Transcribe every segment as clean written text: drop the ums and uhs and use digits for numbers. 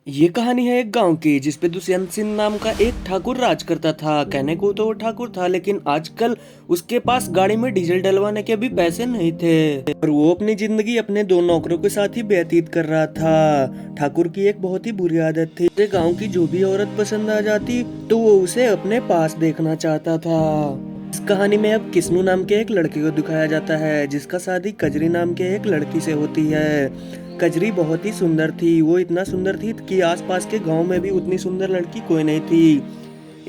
ये कहानी है एक गांव की जिसपे दुष्यंत सिंह नाम का एक ठाकुर राज करता था। कहने को तो वो ठाकुर था, लेकिन आजकल उसके पास गाड़ी में डीजल डलवाने के भी पैसे नहीं थे और वो अपनी जिंदगी अपने दो नौकरों के साथ ही व्यतीत कर रहा था। ठाकुर की एक बहुत ही बुरी आदत थी। उसे गाँव की जो भी औरत पसंद आ जाती तो वो उसे अपने पास देखना चाहता था। इस कहानी में अब किस्नू नाम के एक लड़के को दिखाया जाता है जिसका शादी कजरी नाम के एक लड़की से होती है। कजरी बहुत ही सुंदर थी। वो इतना सुंदर थी कि आसपास के गांव में भी उतनी सुंदर लड़की कोई नहीं थी।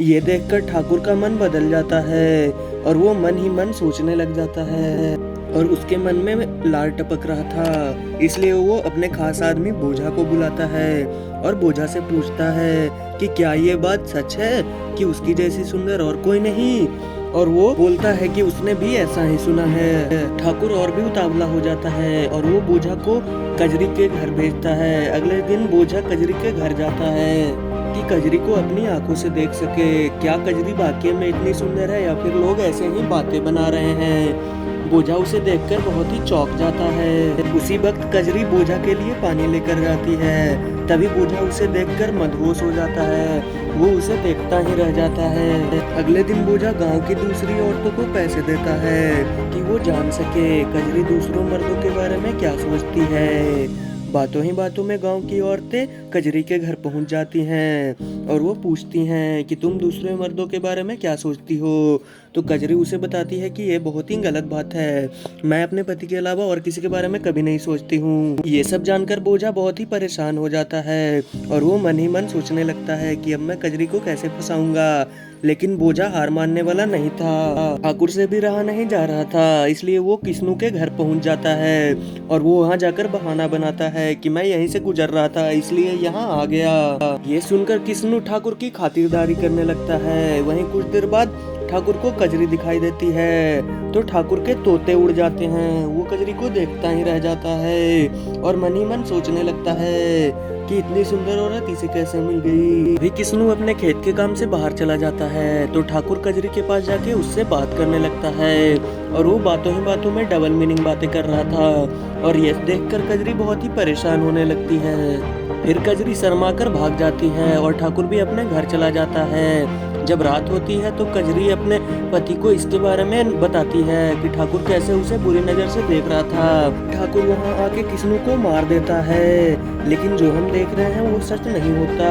ये देखकर ठाकुर का मन बदल जाता है और वो मन ही मन सोचने लग जाता है और उसके मन में लार टपक रहा था। इसलिए वो अपने खास आदमी बोझा को बुलाता है और बोझा से पूछता है कि क्या ये बात सच है कि उसकी जैसी सुंदर और कोई नहीं। और वो बोलता है कि उसने भी ऐसा ही सुना है। ठाकुर और भी उतावला हो जाता है और वो बोझा को कजरी के घर भेजता है। अगले दिन बोझा कजरी के घर जाता है कि कजरी को अपनी आंखों से देख सके। क्या कजरी वाकई में इतनी सुंदर है या फिर लोग ऐसे ही बातें बना रहे हैं। बोझा उसे देखकर बहुत ही चौंक जाता है। उसी वक्त कजरी बोझा के लिए पानी लेकर जाती है। तभी बोझा उसे देखकर मदहोश हो जाता है। वो उसे देखता ही रह जाता है। अगले दिन बोझा गांव की दूसरी औरतों को पैसे देता है कि वो जान सके कजरी दूसरों मर्दों के बारे में क्या सोचती है। बातों ही बातों में गांव की औरतें कजरी के घर पहुंच जाती हैं और वो पूछती हैं कि तुम दूसरे मर्दों के बारे में क्या सोचती हो। तो कजरी उसे बताती है कि ये बहुत ही गलत बात है। मैं अपने पति के अलावा और किसी के बारे में कभी नहीं सोचती हूँ। ये सब जानकर बोझा बहुत ही परेशान हो जाता है और वो मन ही मन सोचने लगता है कि अब मैं कजरी को कैसे फंसाऊंगा। लेकिन बोझा हार मानने वाला नहीं था। ठाकुर से भी रहा नहीं जा रहा था, इसलिए वो किस्नू के घर पहुंच जाता है और वो वहां जाकर बहाना बनाता है कि मैं यहीं से गुजर रहा था इसलिए यहाँ आ गया। ये सुनकर किस्नू ठाकुर की खातिरदारी करने लगता है। वहीं कुछ देर बाद ठाकुर को कजरी दिखाई देती है तो ठाकुर के तोते उड़ जाते हैं। वो कजरी को देखता ही रह जाता है और मन ही मन सोचने लगता है कि इतनी सुंदर औरत इसे कैसे मिल गई। भी किस्नू अपने खेत के काम से बाहर चला जाता है तो ठाकुर कजरी के पास जाके उससे बात करने लगता है और वो बातों ही बातों में डबल मीनिंग बातें कर रहा था और ये देखकर कजरी बहुत ही परेशान होने लगती है। फिर कजरी शर्मा कर भाग जाती है और ठाकुर भी अपने घर चला जाता है। जब रात होती है तो कजरी अपने पति को इसके बारे में बताती है कि ठाकुर कैसे उसे बुरी नजर से देख रहा था। ठाकुर वहां आके किस्नू को मार देता है, लेकिन जो हम देख रहे हैं वो सच नहीं होता।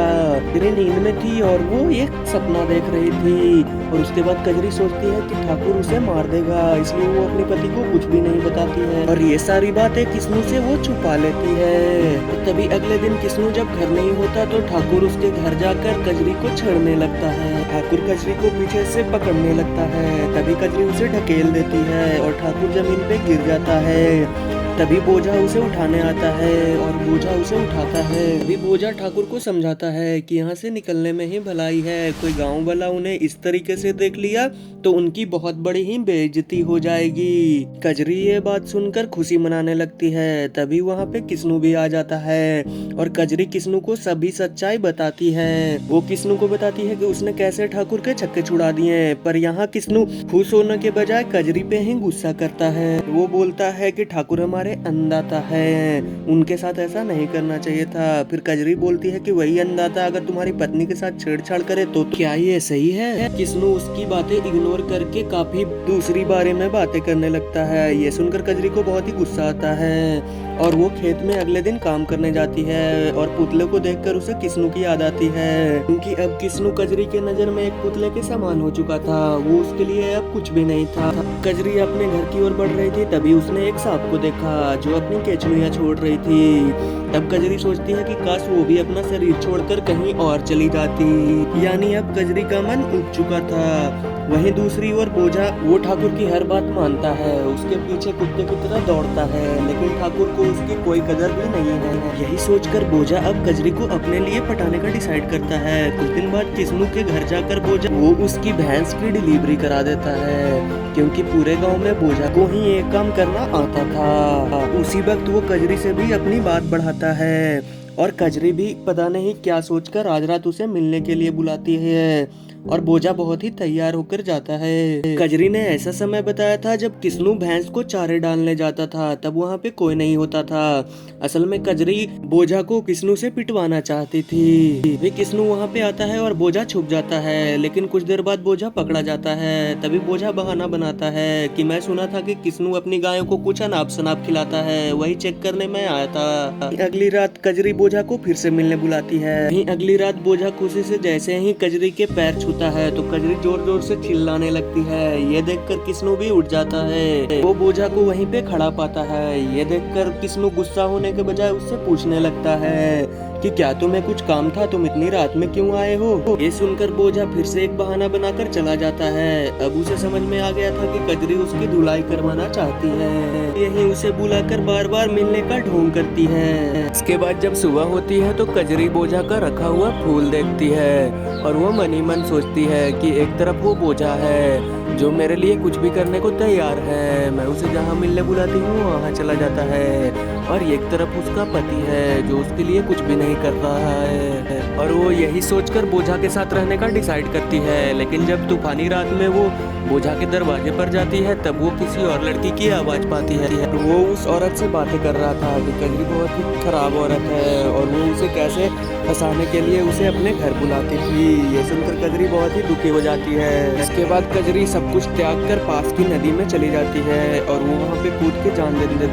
कजरी नींद में थी और वो एक सपना देख रही थी और उसके बाद कजरी सोचती है कि ठाकुर उसे मार देगा, इसलिए वो अपने पति को कुछ भी नहीं बताती है और ये सारी बातें किस्नू से वो छुपा लेती है। तभी अगले दिन किस्नू जब घर नहीं होता तो ठाकुर उसके घर जाकर कजरी को छेड़ने लगता है। ठाकुर कजरी को पीछे से पकड़ने लगता है। तभी कजरी उसे ढकेल देती है और ठाकुर जमीन पे गिर जाता है। तभी बोझा उसे उठाने आता है और बोझा उसे उठाता है। तभी बोझा ठाकुर को समझाता है कि यहाँ से निकलने में ही भलाई है। कोई गांव वाला उन्हें इस तरीके से देख लिया तो उनकी बहुत बड़ी ही बेइज्जती हो जाएगी। कजरी ये बात सुनकर खुशी मनाने लगती है। तभी वहाँ पे किस्नू भी आ जाता है और कजरी किस्नू को सभी सच्चाई बताती है। वो किस्नू को बताती है कि उसने कैसे ठाकुर के छक्के छुड़ा दिए, पर यहाँ किस्नू खुश होने के बजाय कजरी पे ही गुस्सा करता है। वो बोलता है कि ठाकुर हमारे अन्नदाता है, उनके साथ ऐसा नहीं करना चाहिए था। फिर कजरी बोलती है कि वही अन्नदाता अगर तुम्हारी पत्नी के साथ छेड़छाड़ करे तो क्या ये सही है। किस्नू उसकी बातें इग्नोर करके काफी दूसरी बारे में बातें करने लगता है। ये सुनकर कजरी को बहुत ही गुस्सा आता है और वो खेत में अगले दिन काम करने जाती है और पुतले को देखकर उसे किस्नू की याद आती है, क्योंकि अब किस्नू कजरी के नजर में एक पुतले के समान हो चुका था। वो उसके लिए अब कुछ भी नहीं था। कजरी अपने घर की ओर बढ़ रही थी, तभी उसने एक सांप को देखा जो अपनी केचुलियां छोड़ रही थी। तब कजरी सोचती है कि काश वो भी अपना शरीर छोड़कर कहीं और चली जाती। यानी अब कजरी का मन उब चुका था। वहीं दूसरी ओर बोझा वो ठाकुर की हर बात मानता है, उसके पीछे कुत्ते की तरह दौड़ता है, लेकिन ठाकुर को उसकी कोई कदर भी नहीं है। यही सोचकर बोझा अब कजरी को अपने लिए पटाने का डिसाइड करता है। कुछ दिन बाद किस्नू के घर जाकर बोझा वो उसकी भैंस की डिलीवरी करा देता है, क्योंकि पूरे गांव में बोझा को ही ये काम करना आता था। उसी वक्त वो कजरी से भी अपनी बात बढ़ाता है और कजरी भी पता नहीं क्या सोचकर आज रात उसे मिलने के लिए बुलाती है। और बोझा बहुत ही तैयार होकर जाता है। कजरी ने ऐसा समय बताया था जब किस्नू भैंस को चारे डालने जाता था, तब वहाँ पे कोई नहीं होता था। असल में कजरी बोझा को किस्नू से पिटवाना चाहती थी। वे किस्नू वहाँ पे आता है और बोझा छुप जाता है, लेकिन कुछ देर बाद बोझा पकड़ा जाता है। तभी बोझा बहाना बनाता है कि मैं सुना था कि किस्नू अपनी गायों को कुछ अनाप शनाप खिलाता है, वही चेक करने में आया था। अगली रात कजरी बोझा को फिर से मिलने बुलाती है। अगली रात बोझा खुशी से जैसे ही कजरी के पैर छूता है तो कजरी जोर जोर से चिल्लाने लगती है। ये देखकर किस्नू भी उठ जाता है। वो बोझा को वहीं पे खड़ा पाता है। ये देखकर किस्नू गुस्सा होने के बजाय उससे पूछने लगता है कि क्या तुम्हें कुछ काम था, तुम इतनी रात में क्यों आए हो। ये सुनकर बोझा फिर से एक बहाना बनाकर चला जाता है। अब उसे समझ में आ गया था कि कजरी उसकी धुलाई करवाना चाहती है, यही उसे बुलाकर बार बार मिलने का ढोंग करती है। इसके बाद जब सुबह होती है तो कजरी बोझा का रखा हुआ फूल देखती है और वो मन ही मन सोचती है कि एक तरफ वो बोझा है जो मेरे लिए कुछ भी करने को तैयार है, मैं उसे जहाँ मिलने बुलाती हूँ वहाँ चला जाता है, और एक तरफ उसका पति है जो उसके लिए कुछ भी नहीं कर रहा है। और वो यही सोचकर बोझा के साथ रहने का डिसाइड करती है। लेकिन जब तूफानी रात में वो बोझा के दरवाजे पर जाती है तब वो किसी और लड़की की आवाज पाती है। वो उस औरत से बातें कर रहा था कि कजरी बहुत ही खराब औरत है और वो उसे कैसे फंसाने के लिए उसे अपने घर बुलाती थी। ये सुनकर कजरी बहुत ही दुखी हो जाती है। इसके बाद कजरी सब कुछ त्याग कर पास की नदी में चली जाती है और वो वहाँ पे कूद के जान दे देती है।